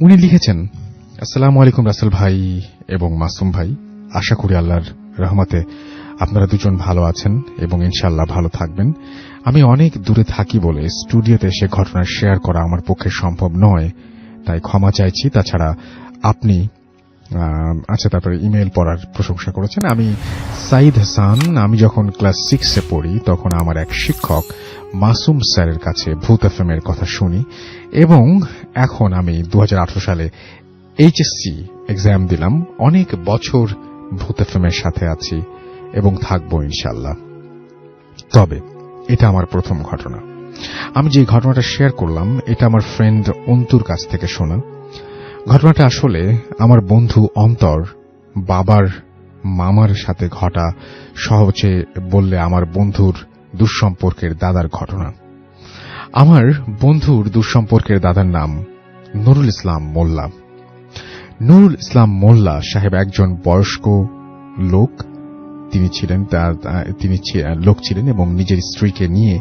উনি লিখেছেন, আসসালামু আলাইকুম রাসেল ভাই এবং মাসুম ভাই, আশা করি আল্লাহর রহমতে আপনারা দুজন ভালো আছেন এবং ইনশাআল্লাহ ভালো থাকবেন। আমি অনেক দূরে থাকি বলে স্টুডিওতে এসে ঘটনা শেয়ার করা আমার পক্ষে সম্ভব নয়, তাই ক্ষমা চাইছি। তাছাড়া আপনি তারপরে ইমেইল পড়ার প্রশংসা করেছেন। আমি সাইদ হাসান। আমি যখন ক্লাস 6-এ পড়ি তখন আমার এক শিক্ষক মাসুম স্যারের কাছে ভূত এফএম এর কথা শুনি এবং এখন আমি 2018 সালে এইচএসসি এক্সাম দিলাম। অনেক বছর ভূত এফএম এর সাথে আছি এবং থাকবো ইনশাআল্লাহ। তবে এটা আমার প্রথম ঘটনা। আমি যে ঘটনাটা শেয়ার করলাম এটা আমার ফ্রেন্ড অন্তুর কাছ থেকে শোনা। ঘটনাটা আসলে আমার বন্ধু অন্তর বাবার মামার সাথে ঘটা, সহজে বললে আমার বন্ধুর দুঃসম্পর্কের দাদার ঘটনা। আমার বন্ধুর দুঃসম্পর্কের দাদার নাম নুরুল ইসলাম মোল্লা। নুরুল ইসলাম মোল্লা সাহেব একজন বয়স্ক লোক। তিনি লোক ছিলেন এবং নিজের স্ত্রীকে নিয়ে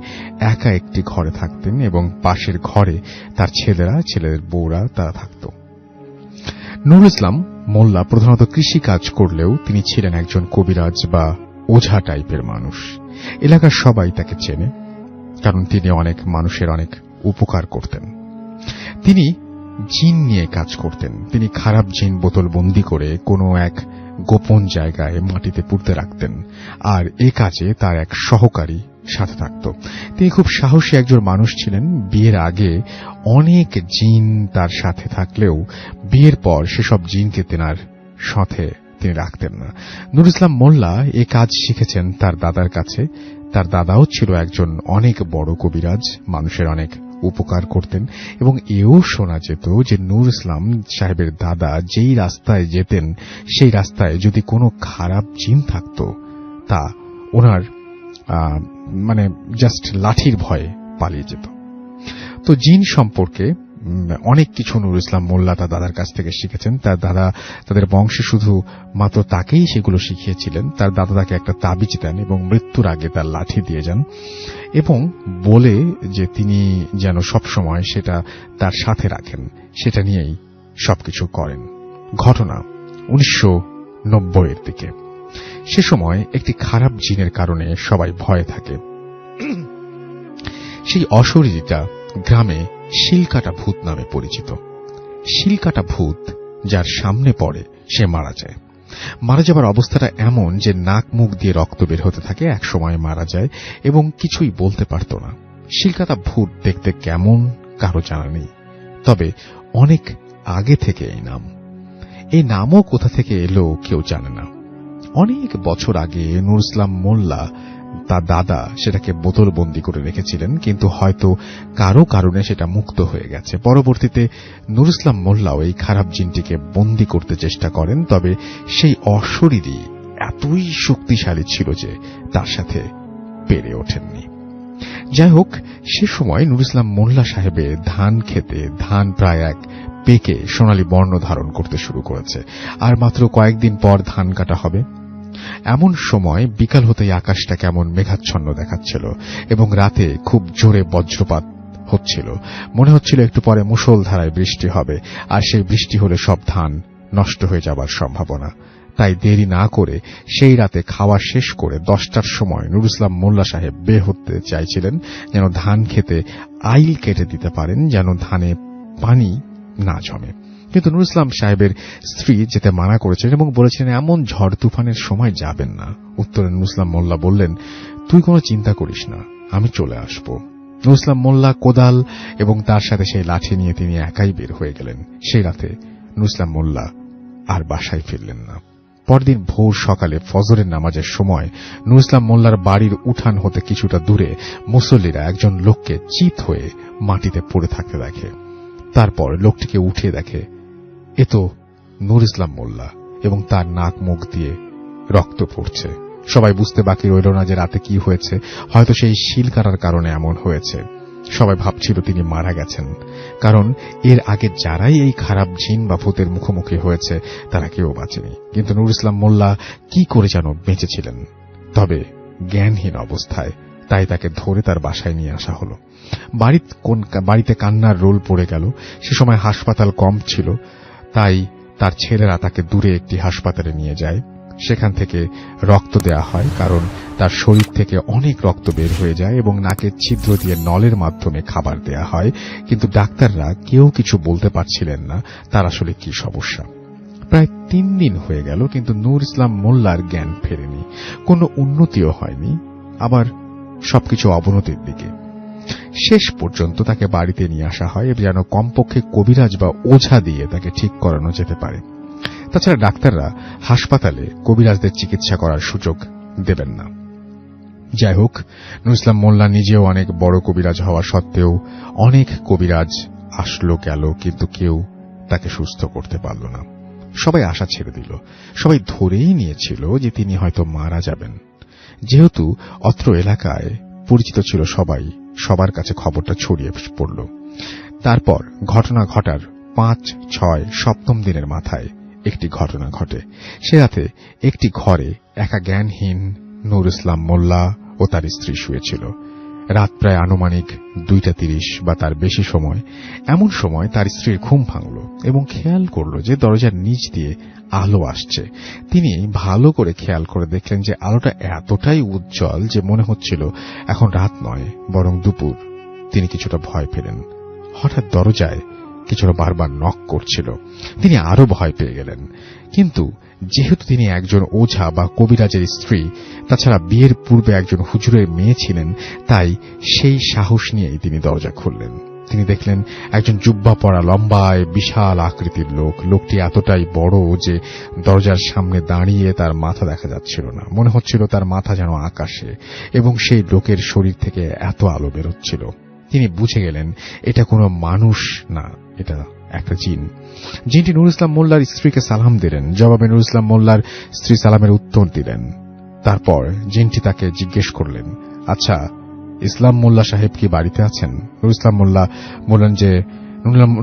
একা একটি ঘরে থাকতেন এবং পাশের ঘরে তার ছেলেদের বউরা তারা থাকত। নুরুল ইসলাম মোল্লা প্রধানত কৃষি কাজ করলেও তিনি ছিলেন একজন কবিরাজ বা ওঝা টাইপের মানুষ। এলাকার সবাই তাকে চেনে, কারণ তিনি অনেক মানুষের অনেক উপকার করতেন। তিনি জিন নিয়ে কাজ করতেন। তিনি খারাপ জিন বোতলবন্দি করে কোনো এক গোপন জায়গায় মাটিতে পুঁতে রাখতেন, আর এ কাজে তার এক সহকারী সাথে থাকত। তিনি খুব সাহসী একজন মানুষ ছিলেন। বিয়ের আগে অনেক জিন তার সাথে থাকলেও বিয়ের পর সেসব জিনকে তেনার সাথে তিনি রাখতেন না। নুরুল ইসলাম মোল্লা এ কাজ শিখেছেন তার দাদার কাছে। তার দাদাও ছিল একজন অনেক বড় কবিরাজ, মানুষের অনেক উপকার করতেন এবং এও শোনা যেত যে নুরুল ইসলাম সাহেবের দাদা যেই রাস্তায় যেতেন সেই রাস্তায় যদি কোনো খারাপ জিন থাকত তা ওনার জাস্ট লাঠির ভয়ে পালিয়ে যেত। তো জিন সম্পর্কে অনেক কিছু নুরুল ইসলাম মোল্লা তার দাদার কাছ থেকে শিখেছেন। তার দাদা তাদের বংশে শুধু মাত্র তাকেই সেগুলো শিখিয়েছিলেন। তার দাদা তাকে একটা তাবিজ দেন এবং মৃত্যুর আগে তার লাঠি দিয়ে যান এবং বলে যে তিনি যেন সবসময় সেটা তার সাথে রাখেন, সেটা নিয়েই সবকিছু করেন। ঘটনা 1990-এর দিকে। সে সময় একটি খারাপ জিনের কারণে সবাই ভয়ে থাকে। সেই অশরীরীটা গ্রামে শিলকাটা ভূত নামে পরিচিত। শিলকাটা ভূত যার সামনে পড়ে সে মারা যায়। মারা যাবার অবস্থাটা এমন যে নাক মুখ দিয়ে রক্ত বের হতে থাকে। এক সময় মারা যায় এবং কিছুই বলতে পারত না। শিলকাটা ভূত দেখতে কেমন কারো জানা নেই, তবে অনেক আগে থেকে এই নামও কোথা থেকে এলো কেউ জানে না। অনেক বছর আগে নুরুল ইসলাম মোল্লা তার দাদা সেটাকে বোতলবন্দি করে রেখেছিলেন, কিন্তু হয়তো কারো কারণে সেটা মুক্ত হয়ে গেছে। পরবর্তীতে নুরুল ইসলাম মোল্লাও এই খারাপ জিনটিকে বন্দি করতে চেষ্টা করেন, তবে সেই অশরীরী এতই শক্তিশালী ছিল যে তার সাথে পেরে ওঠেননি। যাই হোক, সে সময় নুরুল ইসলাম মোল্লা সাহেবের ধান খেতে ধান প্রায় এক পেকে সোনালী বর্ণ ধারণ করতে শুরু করেছে, আর মাত্র কয়েকদিন পর ধান কাটা হবে। এমন সময় বিকাল হতেই আকাশটা কেমন মেঘাচ্ছন্ন দেখাচ্ছিল এবং রাতে খুব জোরে বজ্রপাত হচ্ছিল। মনে হচ্ছিল একটু পরে মুষলধারায় বৃষ্টি হবে, আর সেই বৃষ্টি হলে সব ধান নষ্ট হয়ে যাবার সম্ভাবনা। তাই দেরি না করে সেই রাতে খাওয়া শেষ করে 10টার সময় নুরুল ইসলাম মোল্লা সাহেব বের হতে চাইছিলেন যেন ধান খেতে আইল কেটে দিতে পারেন, যেন ধানে পানি না জমে। কিন্তু নুরুল ইসলাম সাহেবের স্ত্রী যেতে মানা করেছেন এবং বলেছিলেন এমন ঝড় তুফানের সময় যাবেন না। উত্তরে নুরুল ইসলাম মোল্লা বললেন, তুই কোনো চিন্তা করিস না, আমি চলে আসব। নুরুল ইসলাম মোল্লা কোদাল এবং তার সাথে সেই লাঠি নিয়ে তিনি একাই বের হয়ে গেলেন। সেই রাতে নুরুল ইসলাম মোল্লা আর বাসায় ফিরলেন না। পরদিন ভোর সকালে ফজরের নামাজের সময় নুরুল ইসলাম মোল্লার বাড়ির উঠান হতে কিছুটা দূরে মুসল্লিরা একজন লোককে চিত হয়ে মাটিতে পড়ে থাকতে দেখে। তারপর লোকটিকে উঠিয়ে দেখে এ তো নুরুল ইসলাম মোল্লা এবং তার নাক মুখ দিয়ে রক্ত পড়ছে। সবাই বুঝতে বাকি রইল না যে রাতে কি হয়েছে। হয়তো সেই শিল কাটার কারণে এমন হয়েছে। সবাই ভাবছিল তিনি মারা গেছেন, কারণ এর আগে যারাই এই খারাপ জিন বা ভূতের মুখোমুখি হয়েছে তারা কেউ বাঁচেনি। কিন্তু নুরুল ইসলাম মোল্লা কি করে যেন বেঁচেছিলেন, তবে জ্ঞানহীন অবস্থায় তাই তাকে ধরে তার বাসায় নিয়ে আসা হলো। বাড়িতে কান্নার রোল পড়ে গেল। সে সময় হাসপাতাল কম ছিল, তাই তার ছেলেরা তাকে দূরে একটি হাসপাতালে নিয়ে যায়। সেখান থেকে রক্ত দেয়া হয়, কারণ তার শরীর থেকে অনেক রক্ত বের হয়ে যায় এবং নাকের ছিদ্র দিয়ে নলের মাধ্যমে খাবার দেয়া হয়। কিন্তু ডাক্তাররা কেউ কিছু বলতে পারছিলেন না তার আসলে কি সমস্যা। প্রায় 3 দিন হয়ে গেল, কিন্তু নূর ইসলাম মোল্লার জ্ঞান ফেরেনি। কোনো উন্নতিও হয়নি, আবার সবকিছু অবনতির দিকে। শেষ পর্যন্ত তাকে বাড়িতে নিয়ে আসা হয় যেন কমপক্ষে কবিরাজ বা ওঝা দিয়ে তাকে ঠিক করানো যেতে পারে। তাছাড়া ডাক্তাররা হাসপাতালে কবিরাজদের চিকিৎসা করার সুযোগ দেবেন না। যাই হোক, নূর ইসলাম মোল্লা নিজেও অনেক বড় কবিরাজ হওয়া সত্ত্বেও অনেক কবিরাজ আসলো গেল, কিন্তু কেউ তাকে সুস্থ করতে পারল না। সবাই আশা ছেড়ে দিল। সবাই ধরেই নিয়েছিল যে তিনি হয়তো মারা যাবেন। যেহেতু অত্র এলাকায় পরিচিত ছিল সবাই, সবার কাছে খবরটা ছড়িয়ে পড়ল। তারপর ঘটনা ঘটার 5, 6, 7ম দিনের মাথায় একটি ঘটনা ঘটে। সে রাতে একটি ঘরে একা জ্ঞানহীন নূর ইসলাম মোল্লা ও তার স্ত্রী শুয়েছিল। রাত প্রায় আনুমানিক 2:30 বা তার বেশি সময়। এমন সময় তার স্ত্রীর ঘুম ভাঙল এবং খেয়াল করল যে দরজার নিচ দিয়ে আলো আসছে। তিনি ভালো করে খেয়াল করে দেখলেন যে আলোটা এতটাই উজ্জ্বল যে মনে হচ্ছিল এখন রাত নয়, বরং দুপুর। তিনি কিছুটা ভয় পেলেন। হঠাৎ দরজায় কিছুটা বারবার নক করছিল। তিনি আরো ভয় পেয়ে গেলেন। কিন্তু যেহেতু তিনি একজন ওঝা বা কবিরাজের স্ত্রী, তাছাড়া বিয়ের পূর্বে একজন হুজুরের মেয়ে ছিলেন, তাই সেই সাহস নিয়েই তিনি দরজা খুললেন। তিনি দেখলেন একজন জুব্বা পরা লম্বায় বিশাল আকৃতির লোক। লোকটি এতটাই বড় যে দরজার সামনে দাঁড়িয়ে তার মাথা দেখা যাচ্ছিল না। মনে হচ্ছিল তার মাথা যেন আকাশে, এবং সেই লোকের শরীর থেকে এত আলো বেরোচ্ছিল। তিনি বুঝে গেলেন এটা কোনো মানুষ না, এটা একটা জিন। জিনটি নূর ইসলাম মোল্লার স্ত্রীকে সালাম দিলেন। জবাবে নূর ইসলাম মোল্লার স্ত্রী সালামের উত্তর দিলেন। তারপর জিনটি তাকে জিজ্ঞেস করলেন, আচ্ছা, ইসলাম মোল্লা সাহেব কি বাড়িতে আছেন? নূর ইসলাম মোল্লা বললেন যে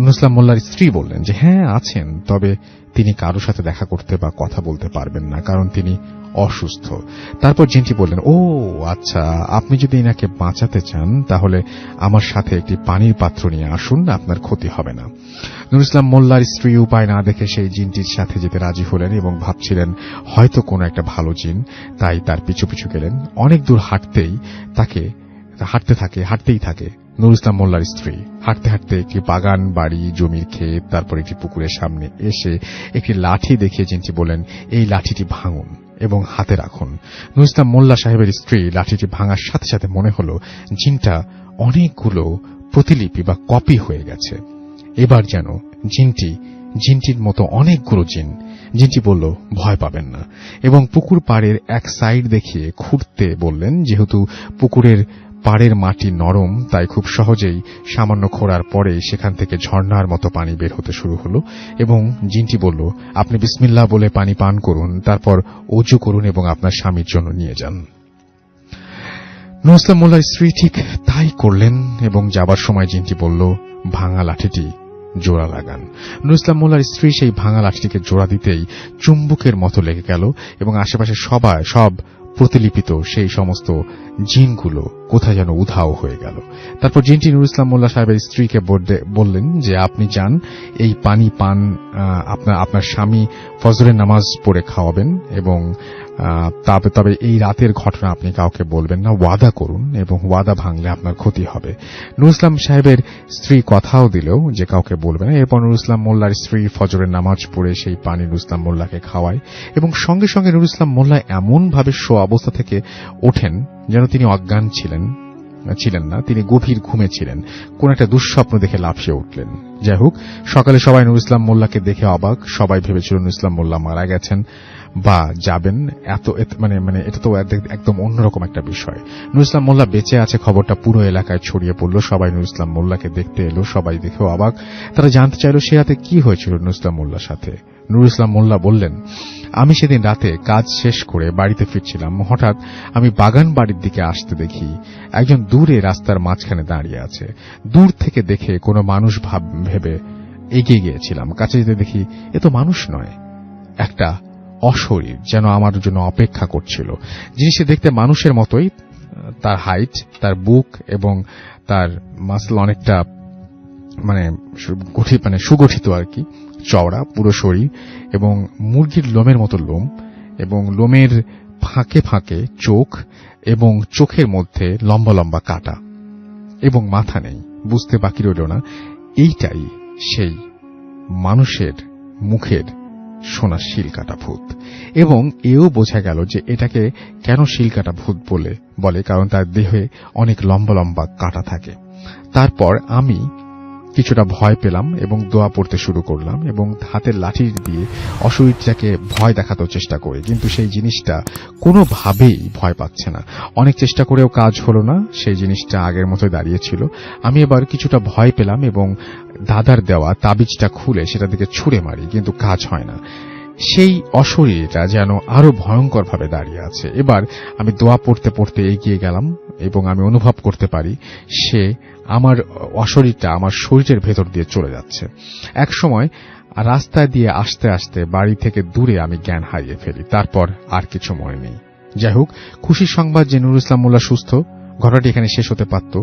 নূর ইসলাম মোল্লার স্ত্রী বললেন যে হ্যাঁ আছেন, তবে তিনি কারো সাথে দেখা করতে বা কথা বলতে পারবেন না, কারণ তিনি অসুস্থ। তারপর জিনটি বললেন, ও আচ্ছা, আপনি যদি এনাকে বাঁচাতে চান তাহলে আমার সাথে একটি পানির পাত্র নিয়ে আসুন, আপনার ক্ষতি হবে না। নূর ইসলাম মোল্লার স্ত্রী উপায় না দেখে সেই জিনটির সাথে যেতে রাজি হলেন এবং ভাবছিলেন হয়তো কোনো একটা ভালো জিন, তাই তার পিছু পিছু গেলেন। অনেক দূর হাঁটতেই থাকে নূর ইসলাম মোল্লার স্ত্রী। হাঁটতে হাঁটতে একটি বাগান, বাড়ি, জমির ক্ষেত, তারপর একটি পুকুরের সামনে এসে একটি লাঠি দেখিয়ে জিনটি বলেন, এই লাঠিটি ভাঙুন এবং হাতে রাখুন। নূর ইসলাম মোল্লা সাহেবের স্ত্রী লাঠিটি ভাঙার সাথে সাথে মনে হল জিনটা অনেকগুলো প্রতিলিপি বা কপি হয়ে গেছে। এবার যেন জিনটির মতো অনেকগুলো জিন। জিনটি বলল, ভয় পাবেন না, এবং পুকুর পাড়ের এক সাইড দেখিয়ে খুঁড়তে বললেন। যেহেতু পুকুরের পাড়ের মাটি নরম, তাই খুব সহজেই সামান্য খোঁড়ার পরে সেখান থেকে ঝর্ণার মতো পানি বের হতে শুরু হল। এবং জিনটি বলল, আপনি বিসমিল্লাহ বলে পানি পান করুন, তারপর ওযু করুন এবং আপনার স্বামীর জন্য নিয়ে যান। নূর ইসলাম মোল্লার স্ত্রী ঠিক তাই করলেন এবং যাবার সময় জিনটি বলল, ভাঙা লাঠিটি জোড়া লাগান। নূর ইসলাম মোল্লার স্ত্রী সেই ভাঙা লাঠিটিকে জোড়া দিতেই চুম্বকের মতো লেগে গেল এবং আশেপাশে সব প্রতিলিপিত সেই সমস্ত জিনগুলো কোথায় যেন উধাও হয়ে গেল। তারপর জিনটি নূর ইসলাম মোল্লা সাহেবের স্ত্রীকে বললেন যে আপনি যান, এই পানি পান আপনার স্বামী ফজরের নামাজ পড়ে খাওয়াবেন এবং তবে এই রাতের ঘটনা আপনি কাউকে বলবেন না, ওয়াদা করুন, এবং ওয়াদা ভাঙলে আপনার ক্ষতি হবে। নূর ইসলাম সাহেবের স্ত্রী কথাও দিলেও যে কাউকে বলবে না। এরপর নূর ইসলাম মোল্লার স্ত্রী ফজরের নামাজ পড়ে সেই পানি নূর ইসলাম মোল্লাকে খাওয়ায় এবং সঙ্গে সঙ্গে নূর ইসলাম মোল্লা এমন ভাবে শো অবস্থা থেকে ওঠেন যেন তিনি অজ্ঞান ছিলেন না, তিনি গভীর ঘুমে ছিলেন। কোন একটা দুঃস্বপ্ন দেখে লাফিয়ে উঠলেন। যাই হোক, সকালে সবাই নূর ইসলাম মোল্লাকে দেখে অবাক। সবাই ভেবেছিল নূর ইসলাম মোল্লা মারা গেছেন বা যাবেন। এটা তো একদম অন্যরকম একটা বিষয়। নূর ইসলাম মোল্লা বেঁচে আছে খবরটা পুরো এলাকায় ছড়িয়ে পড়ল। সবাই নূর ইসলাম মোল্লাকে দেখতে এলো। সবাই দেখেও অবাক। তারা জানতে চাইল সে রাতে কি হয়েছিল নূর ইসলাম মোল্লার সাথে। নূর ইসলাম মোল্লা বললেন, আমি সেদিন রাতে কাজ শেষ করে বাড়িতে ফিরছিলাম। হঠাৎ আমি বাগান বাড়ির দিকে আসতে দেখি একজন দূরে রাস্তার মাঝখানে দাঁড়িয়ে আছে। দূর থেকে দেখে কোনো মানুষ ভেবে এগিয়ে গিয়েছিলাম। কাছে যেতে দেখি এ তো মানুষ নয়, একটা অশরীর যেন আমার জন্য অপেক্ষা করছিল। জিনিসটি দেখতে মানুষের মতোই, তার হাইট, তার বুক এবং তার মাসল অনেকটা সুগঠিত আর কি, চওড়া পুরো শরীর, এবং মুরগির লোমের মতো লোম, এবং লোমের ফাঁকে ফাঁকে চোখ, এবং চোখের মধ্যে লম্বা লম্বা কাটা, এবং মাথা নেই। বুঝতে বাকি রইল না এইটাই সেই মানুষের মুখের সোনা শিলকাটা ভূত। এবং এও বোঝা গেল যে এটাকে কেন শিলকাটা ভূত বলে, কারণ তার দেহে অনেক লম্বা লম্বা কাটা থাকে। তারপর আমি কিছুটা ভয় পেলাম এবং দোয়া পড়তে শুরু করলাম এবং হাতের লাঠি দিয়ে অশরীরটাকে ভয় দেখাতে চেষ্টা করি, কিন্তু সেই জিনিসটা কোনোভাবেই ভয় পাচ্ছে না। অনেক চেষ্টা করেও কাজ হলো না, সেই জিনিসটা আগের মতোই দাঁড়িয়েছিল। আমি এবার কিছুটা ভয় পেলাম এবং দাদার দেওয়া তাবিজটা খুলে সেটা দিকে ছুঁড়ে মারি, কিন্তু কাজ হয় না। সেই অশরীরটা যেন আরো ভয়ঙ্কর ভাবে দাঁড়িয়ে আছে। এবার আমি দোয়া পড়তে পড়তে এগিয়ে গেলাম এবং আমি অনুভব করতে পারি সে আমার অশরীরটা আমার শরীরের ভেতর দিয়ে চলে যাচ্ছে। এক সময় রাস্তায় দিয়ে আসতে আসতে বাড়ি থেকে দূরে আমি জ্ঞান হারিয়ে ফেলি। তারপর আর কিছু মনে নেই। যাই হোক, খুশির সংবাদ যে নুরুল ইসলাম মোল্লা সুস্থ। ঘটনাটি এখানে শেষ হতে পারত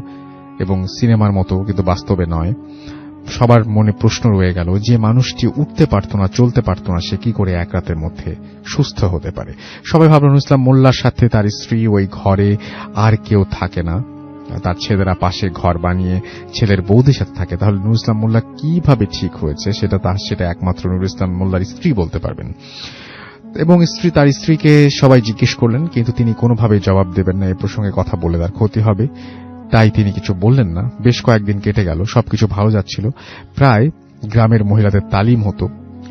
এবং সিনেমার মতো, কিন্তু বাস্তবে নয়। সবার মনে প্রশ্ন রয়ে গেল, যে মানুষটি উঠতে পারত না, চলতে পারত না, সে কি করে এক রাতের মধ্যে সুস্থ হতে পারে? সবাই ভাবল নুরুল ইসলাম মোল্লার সাথে তার স্ত্রী, ওই ঘরে আর কেউ থাকে না, তার ছেলেরা পাশে ঘর বানিয়ে ছেলের বৌদির সাথে থাকে। তাহলে নুরুল ইসলাম মোল্লা কিভাবে ঠিক হয়েছে সেটা একমাত্র নুরুল ইসলাম মোল্লার স্ত্রী বলতে পারবেন। এবং তার স্ত্রীকে সবাই জিজ্ঞেস করলেন, কিন্তু তিনি কোনোভাবেই জবাব দেবেন না। এ প্রসঙ্গে কথা বলে তার ক্ষতি হবে, তাই তিনি কিছু বললেন না। বেশ কয়েকদিন কেটে গেল, সবকিছু ভালো যাচ্ছিল। প্রায় গ্রামের মহিলাদের তালিম হতো,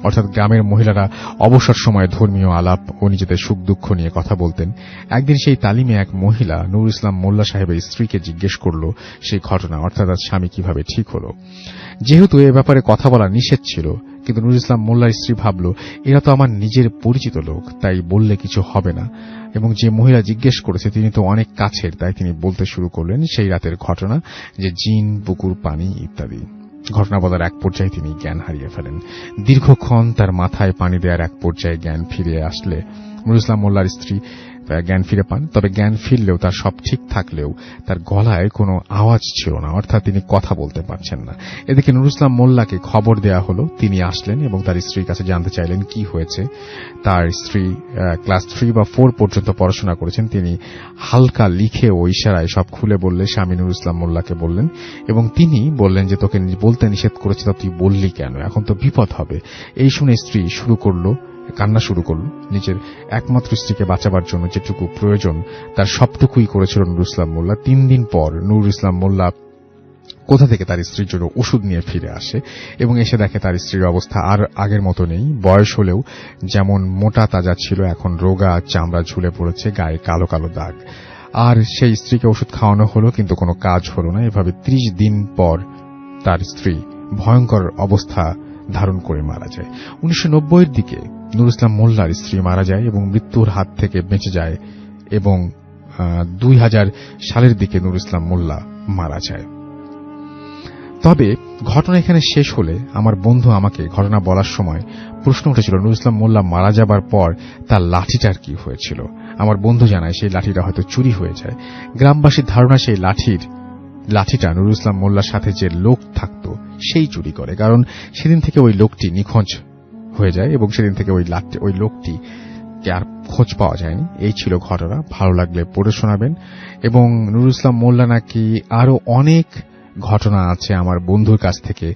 অর্থাৎ গ্রামের মহিলারা অবসর সময়ে ধর্মীয় আলাপ ও নিজেদের সুখ দুঃখ নিয়ে কথা বলতেন। একদিন সেই তালিমে এক মহিলা নুরুল ইসলাম মোল্লা সাহেবের স্ত্রীকে জিজ্ঞেস করল সেই ঘটনা, অর্থাৎ তার স্বামী কিভাবে ঠিক হলো। যেহেতু এ ব্যাপারে কথা বলা নিষেধ ছিল, কিন্তু নুরুল ইসলাম মোল্লার স্ত্রী ভাবল এরা তো আমার নিজের পরিচিত লোক, তাই বললে কিছু হবে না। এবং যে মহিলা জিজ্ঞেস করেছে তিনি তো অনেক কাছের, তাই তিনি বলতে শুরু করলেন সেই রাতের ঘটনা, যে জিন, পুকুর, পানি ইত্যাদি। ঘটনা বলার এক পর্যায়ে তিনি জ্ঞান হারিয়ে ফেলেন। দীর্ঘক্ষণ তার মাথায় পানি দেওয়ার এক পর্যায়ে জ্ঞান ফিরে আসলে নুরুল ইসলাম মোল্লার স্ত্রী জ্ঞান ফিরে পান। তবে জ্ঞান ফিরলেও তার সব ঠিক থাকলেও তার গলায় কোনো আওয়াজ ছিল না, অর্থাৎ তিনি কথা বলতে পারছেন না। এদিকে নুরুল ইসলাম মোল্লাকে খবর দেওয়া হলো। তিনি আসলেন এবং তার স্ত্রীর কাছে জানতে চাইলেন কি হয়েছে। তার স্ত্রী ক্লাস 3 বা 4 পর্যন্ত পড়াশোনা করেছেন। তিনি হালকা লিখে ও ইশারায় সব খুলে বললে স্বামী নুরুল ইসলাম মোল্লাকে বললেন, এবং তিনি বললেন যে তোকে বলতে নিষেধ করেছে, তা তুই বললি কেন? এখন তো বিপদ হবে। এই শুনে স্ত্রী কান্না শুরু করল। নিজের একমাত্র স্ত্রীকে বাঁচাবার জন্য যেটুকু প্রয়োজন তার সবটুকুই করেছিল নুরুল ইসলাম মোল্লা। 3 দিন পর নুরুল ইসলাম মোল্লা কোথা থেকে তার স্ত্রীর জন্য ওষুধ নিয়ে ফিরে আসে এবং এসে দেখে তার স্ত্রীর অবস্থা আর আগের মতো নেই। বয়স হলেও যেমন মোটা তাজা ছিল, এখন রোগা, চামড়া ঝুলে পড়েছে, গায়ে কালো কালো দাগ। আর সেই স্ত্রীকে ওষুধ খাওয়ানো হলো, কিন্তু কোনো কাজ হলো না। এভাবে 30 দিন পর তার স্ত্রী ভয়ঙ্কর অবস্থা ধারণ করে মারা যায়। 1990-এর দিকে নুরুল ইসলাম মোল্লার স্ত্রী মারা যায় এবং মৃত্যুর হাত থেকে বেঁচে যায়, এবং 2000 সালের দিকে নুরুল ইসলাম মোল্লা মারা যায়। তবে ঘটনা এখানে শেষ হলে আমার বন্ধু আমাকে ঘটনা বলার সময় প্রশ্ন উঠেছিল, নুরুল ইসলাম মোল্লা মারা যাবার পর তার লাঠিটার কি হয়েছিল। আমার বন্ধু জানায় সেই লাঠিটা হয়তো চুরি হয়ে যায়। গ্রামবাসীর ধারণা সেই লাঠিটা নুরুল ইসলাম মোল্লার সাথে যে লোক থাকত সেই চুরি করে, কারণ সেদিন থেকে ওই লোকটি নিখোঁজ হয়ে যায় এবং সেদিন থেকে ওই লোকটিকে আর খোঁজ পাওয়া যায়নি। এই ছিল ঘটনা। ভালো লাগলে পড়ে শোনাবেন। এবং নুরুল ইসলাম মোল্লা নাকি আরো অনেক ঘটনা আছে আমার বন্ধুর কাছ থেকে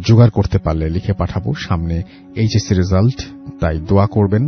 জোগাড় করতে পারলে লিখে পাঠাবো। সামনে এইচএসসি রেজাল্ট, তাই দোয়া করবেন।